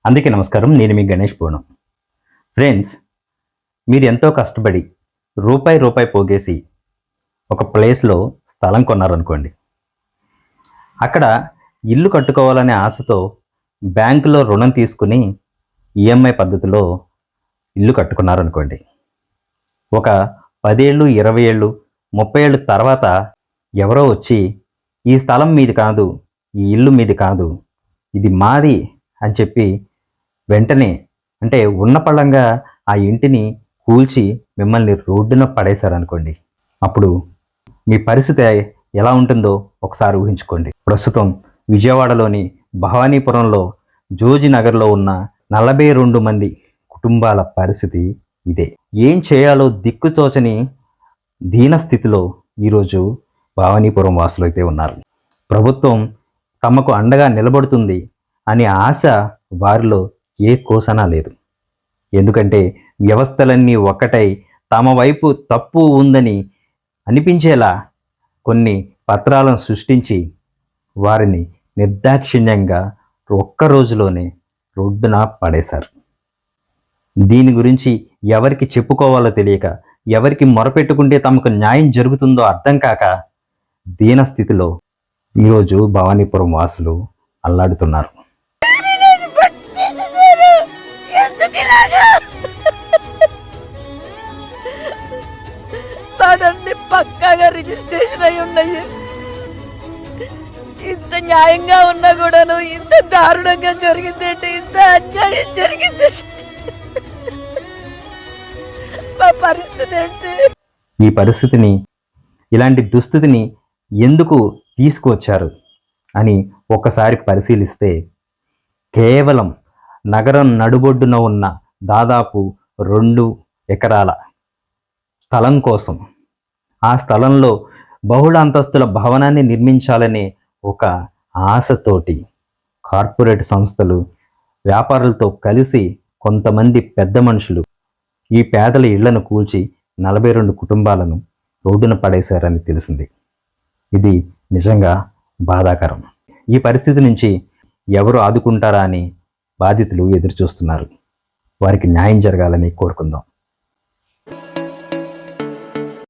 అందుకే నమస్కారం. నేను మీ గణేష్ పూర్ణం. ఫ్రెండ్స్, మీరు ఎంతో కష్టపడి రూపాయి పోగేసి ఒక ప్లేస్లో స్థలం కొన్నారనుకోండి. అక్కడ ఇల్లు కట్టుకోవాలనే ఆశతో బ్యాంకులో రుణం తీసుకుని ఈఎంఐ పద్ధతిలో ఇల్లు కట్టుకున్నారనుకోండి. ఒక 10 ఏళ్ళు, 20 ఏళ్ళు, 30 ఏళ్ళు తర్వాత ఎవరో వచ్చి ఈ స్థలం మీది కాదు, ఈ ఇల్లు మీది కాదు, ఇది మాది అని చెప్పి వెంటనే అంటే ఉన్న పళంగా ఆ ఇంటిని కూల్చి మిమ్మల్ని రోడ్డున పడేశారనుకోండి. అప్పుడు మీ పరిస్థితి ఎలా ఉంటుందో ఒకసారి ఊహించుకోండి. ప్రస్తుతం విజయవాడలోని భవానీపురంలో జోజి నగర్లో ఉన్న 42 మంది కుటుంబాల పరిస్థితి ఇదే. ఏం చేయాలో దిక్కుతోచని దీనస్థితిలో ఈరోజు భవానీపురం వాసులు అయితే ఉన్నారు. ప్రభుత్వం తమకు అండగా నిలబడుతుంది అనే ఆశ వారిలో ఏ కోసనా లేదు. ఎందుకంటే వ్యవస్థలన్నీ ఒక్కటై తమ వైపు తప్పు ఉందని అనిపించేలా కొన్ని పత్రాలను సృష్టించి వారిని నిర్దాక్షిణ్యంగా ఒక్క రోజులోనే రోడ్డున పడేశారు. దీని గురించి ఎవరికి చెప్పుకోవాలో తెలియక, ఎవరికి మొరపెట్టుకుంటే తమకు న్యాయం జరుగుతుందో అర్థం కాక దీనస్థితిలో ఈరోజు భవానీపురం వాసులు అల్లాడుతున్నారు. పక్కాగా రిజిస్ట్రేషన్ అయి ఉన్నాయి. ఇంత న్యాయంగా ఉన్నా కూడాను ఇంత దారుణంగా జరిగిందంటే, ఇంత అన్యాయం జరిగింది. మా పరిస్థితి ఏంటి? ఈ పరిస్థితిని, ఇలాంటి దుస్థితిని ఎందుకు తీసుకువచ్చారు అని ఒక్కసారి పరిశీలిస్తే, కేవలం నగరం నడుబొడ్డున ఉన్న దాదాపు 2 ఎకరాల స్థలం కోసం, ఆ స్థలంలో బహుళ అంతస్తుల భవనాన్ని నిర్మించాలనే ఒక ఆశతోటి కార్పొరేట్ సంస్థలు, వ్యాపారులతో కలిసి కొంతమంది పెద్ద మనుషులు ఈ పేదల ఇళ్లను కూల్చి 42 కుటుంబాలను రోడ్డున పడేశారని తెలిసింది. ఇది నిజంగా బాధాకరం. ఈ పరిస్థితి నుంచి ఎవరు ఆదుకుంటారా అని బాధితులు ఎదురు చూస్తున్నారు. వారికి న్యాయం జరగాలని కోరుకుందాం.